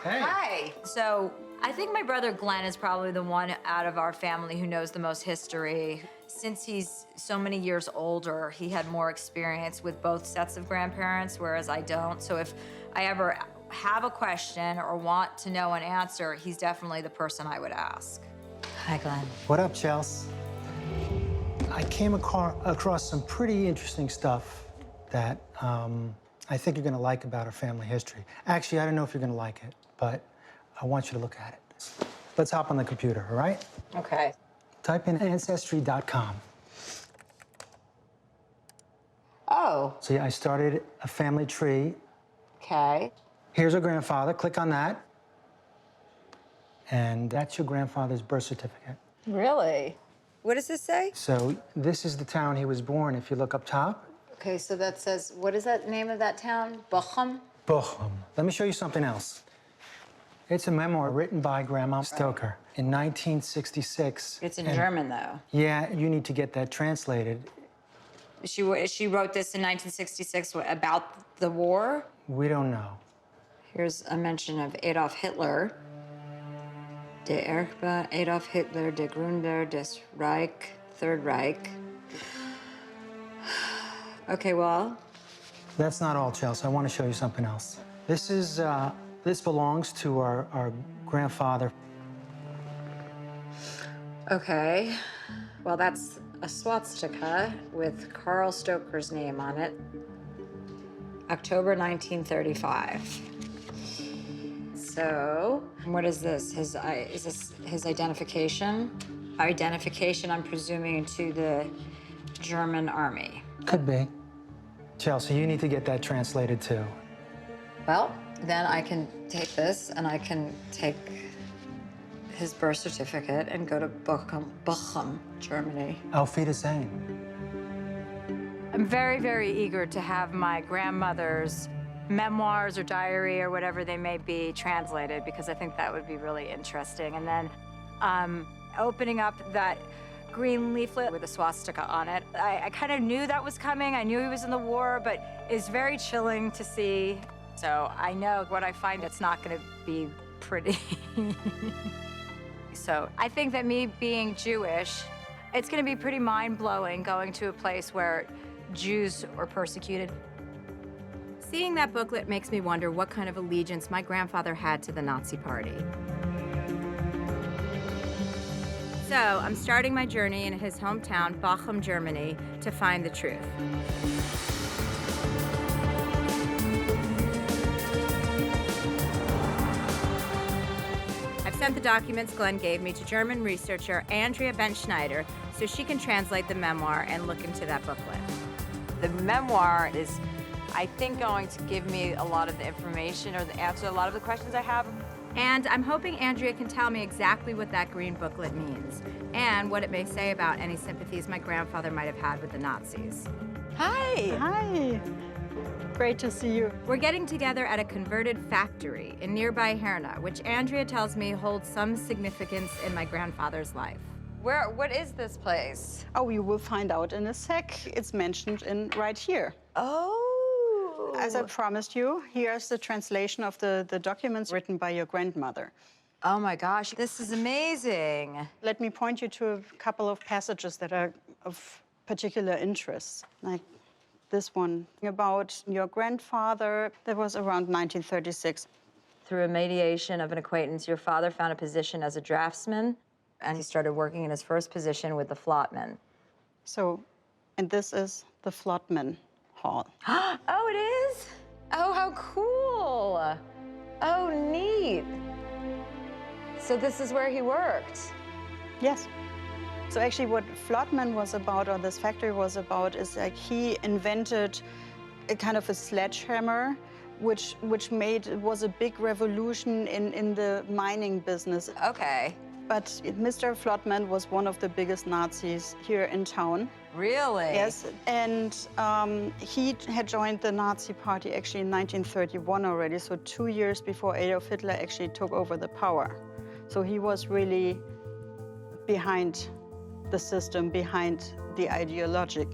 Hey. Hi. So I think my brother Glenn is probably the one out of our family who knows the most history. Since he's so many years older, he had more experience with both sets of grandparents, whereas I don't. So if I ever have a question or want to know an answer, he's definitely the person I would ask. Hi, Glenn. What up, Chels? I came across some pretty interesting stuff that I think you're gonna like about our family history. Actually, I don't know if you're gonna like it, but I want you to look at it. Let's hop on the computer, all right? Okay. Type in ancestry.com. Oh, So yeah, I started a family tree. okay. Here's your grandfather, click on that. And that's your grandfather's birth certificate. Really? What does this say? So this is the town he was born, if you look up top. Okay, so that says, what is that name of that town? Bochum? Bochum. Let me show you something else. It's a memoir written by Grandma Stoker in 1966. It's in German, though. Yeah, you need to get that translated. She wrote this in 1966 about the war. We don't know. Here's a mention of Adolf Hitler. Der Erbe Adolf Hitler, der Gründer des Reich, Third Reich. Okay, well. That's not all, Chelsea. I want to show you something else. This belongs to our grandfather. Okay. Well, that's a swastika with Carl Stoker's name on it. October 1935. So, what is this? Is this his identification? Identification, I'm presuming, to the German army. Could be. Chelsea, you need to get that translated too. Well, then I can take this and I can take his birth certificate and go to Bochum, Germany. Auf Wiedersehen. I'm very, very eager to have my grandmother's memoirs or diary or whatever they may be translated, because I think that would be really interesting. And then opening up that green leaflet with a swastika on it. I kind of knew that was coming. I knew he was in the war, but it's very chilling to see. So I know what I find, it's not going to be pretty. So I think that me being Jewish, it's going to be pretty mind-blowing going to a place where Jews were persecuted. Seeing that booklet makes me wonder what kind of allegiance my grandfather had to the Nazi Party. So I'm starting my journey in his hometown, Bochum, Germany, to find the truth. I've sent the documents Glenn gave me to German researcher Andrea Benschneider so she can translate the memoir and look into that booklet. The memoir is, I think, going to give me a lot of the information or the answer to a lot of the questions I have. And I'm hoping Andrea can tell me exactly what that green booklet means and what it may say about any sympathies my grandfather might have had with the Nazis. Hi. Hi. Great to see you. We're getting together at a converted factory in nearby Herne, which Andrea tells me holds some significance in my grandfather's life. What is this place? Oh, you will find out in a sec. It's mentioned right here. Oh. As I promised you, here's the translation of the documents written by your grandmother. Oh my gosh, this is amazing. Let me point you to a couple of passages that are of particular interest, like this one about your grandfather. That was around 1936. Through a mediation of an acquaintance, your father found a position as a draftsman, and he started working in his first position with the Flotman. So, and this is the Flotman Hall. Oh, it is? Oh, how cool. Oh, neat. So this is where he worked? Yes. So actually what Flotman was about, or this factory was about, is like he invented a kind of a sledgehammer, which was a big revolution in the mining business. Okay. But Mr. Flotman was one of the biggest Nazis here in town. Really? Yes, and he had joined the Nazi Party actually in 1931 already, so 2 years before Adolf Hitler actually took over the power. So he was really behind the system, behind the ideology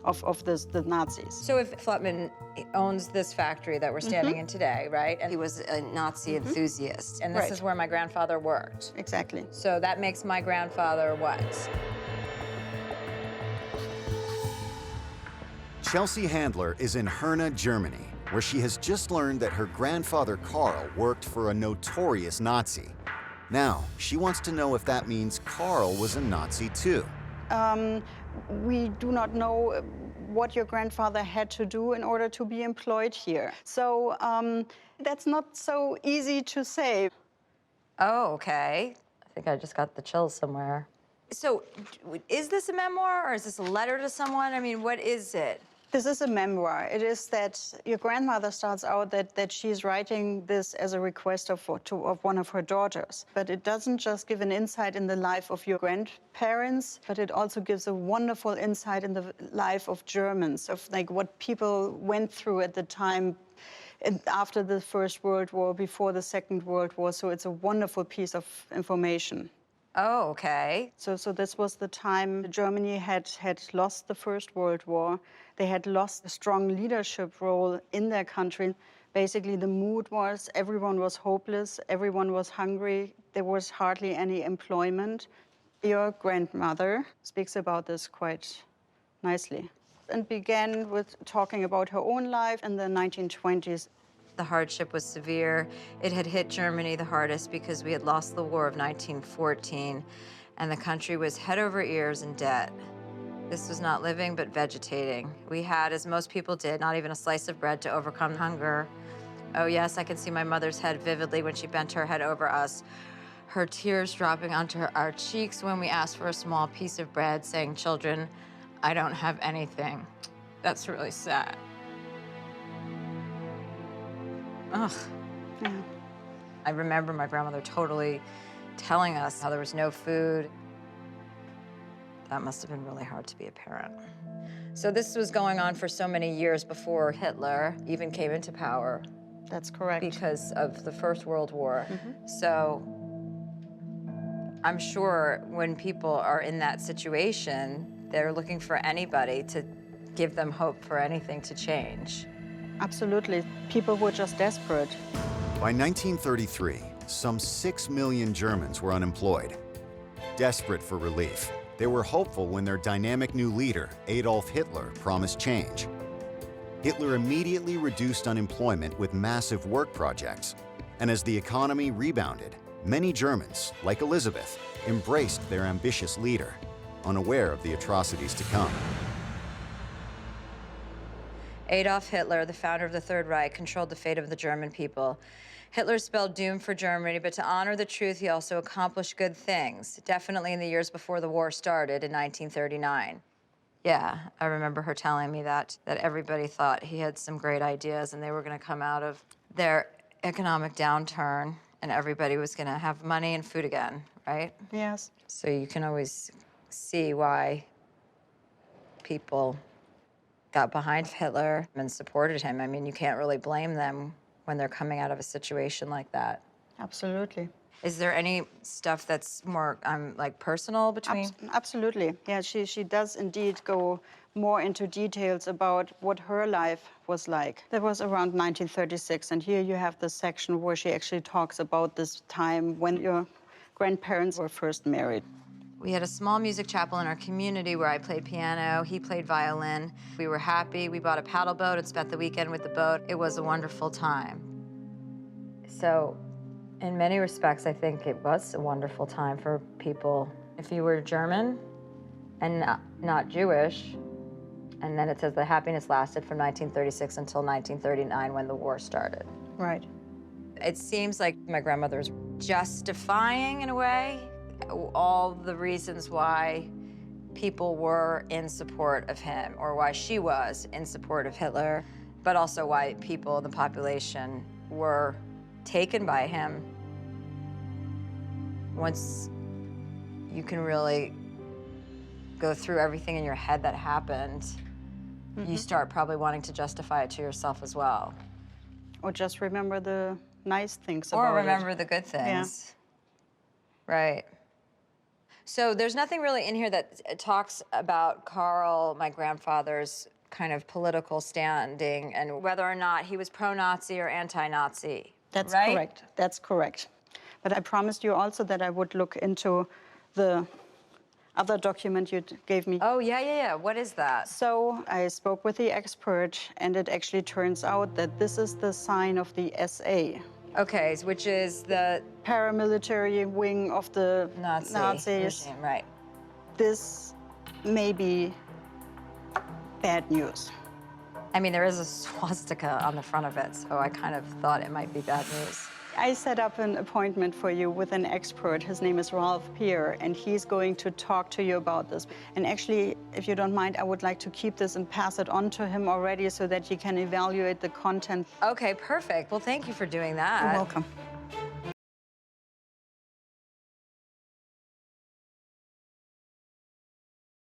of the Nazis. So if Flotman owns this factory that we're standing in today, right? And He was a Nazi enthusiast. and this Right. is where my grandfather worked. Exactly. So that makes my grandfather what? Chelsea Handler is in Herne, Germany, where she has just learned that her grandfather Karl worked for a notorious Nazi. Now, she wants to know if that means Karl was a Nazi too. We do not know what your grandfather had to do in order to be employed here. So that's not so easy to say. Oh, okay. I think I just got the chills somewhere. So is this a memoir or is this a letter to someone? I mean, what is it? This is a memoir. It is that your grandmother starts out that she's writing this as a request of one of her daughters. But it doesn't just give an insight in the life of your grandparents, but it also gives a wonderful insight in the life of Germans, of like what people went through at the time after the First World War, before the Second World War. So it's a wonderful piece of information. Oh, okay. So this was the time Germany had lost the First World War. They had lost a strong leadership role in their country. Basically, the mood was everyone was hopeless, everyone was hungry, there was hardly any employment. Your grandmother speaks about this quite nicely and began with talking about her own life in the 1920s. The hardship was severe. It had hit Germany the hardest because we had lost the war of 1914, and the country was head over ears in debt. This was not living, but vegetating. We had, as most people did, not even a slice of bread to overcome hunger. Oh yes, I can see my mother's head vividly when she bent her head over us, her tears dropping onto our cheeks when we asked for a small piece of bread, saying, "Children, I don't have anything." That's really sad. Ugh. Yeah. I remember my grandmother totally telling us how there was no food. That must have been really hard to be a parent. So this was going on for so many years before Hitler even came into power That's correct. because of the First World War. So I'm sure when people are in that situation, they're looking for anybody to give them hope for anything to change. Absolutely. People were just desperate. By 1933, some 6 million Germans were unemployed. Desperate for relief, they were hopeful when their dynamic new leader, Adolf Hitler, promised change. Hitler immediately reduced unemployment with massive work projects. And as the economy rebounded, many Germans, like Elizabeth, embraced their ambitious leader, unaware of the atrocities to come. Adolf Hitler, the founder of the Third Reich, controlled the fate of the German people. Hitler spelled doom for Germany, but to honor the truth, he also accomplished good things, definitely in the years before the war started in 1939. Yeah, I remember her telling me that everybody thought he had some great ideas and they were going to come out of their economic downturn and everybody was going to have money and food again, right? Yes. So you can always see why people got behind Hitler and supported him. I mean, you can't really blame them when they're coming out of a situation like that. Absolutely. Is there any stuff that's more like personal between? Absolutely. Yeah, she does indeed go more into details about what her life was like. That was around 1936, and here you have the section where she actually talks about this time when your grandparents were first married. We had a small music chapel in our community where I played piano, he played violin. We were happy. We bought a paddle boat and spent the weekend with the boat. It was a wonderful time. So, in many respects, I think it was a wonderful time for people. If you were German and not Jewish, and then it says the happiness lasted from 1936 until 1939 when the war started. Right. It seems like my grandmother was justifying, in a way, all the reasons why people were in support of him, or why she was in support of Hitler, but also why people in the population were taken by him. Once you can really go through everything in your head that happened, you start probably wanting to justify it to yourself as well. Or just remember the nice things about it. Or remember the good things. Right. So there's nothing really in here that talks about Karl, my grandfather's kind of political standing and whether or not he was pro-Nazi or anti-Nazi. That's right? correct. That's correct. But I promised you also that I would look into the other document you gave me. Oh, yeah. What is that? So I spoke with the expert, and it actually turns out that this is the sign of the SA, Okay, which is the paramilitary wing of the Nazi Nazis. regime, right? This may be bad news. I mean, there is a swastika on the front of it, so I kind of thought it might be bad news. I set up an appointment for you with an expert. His name is Ralph Peer, and he's going to talk to you about this. And actually, if you don't mind, I would like to keep this and pass it on to him already so that he can evaluate the content. Okay, perfect. Well, thank you for doing that. You're welcome.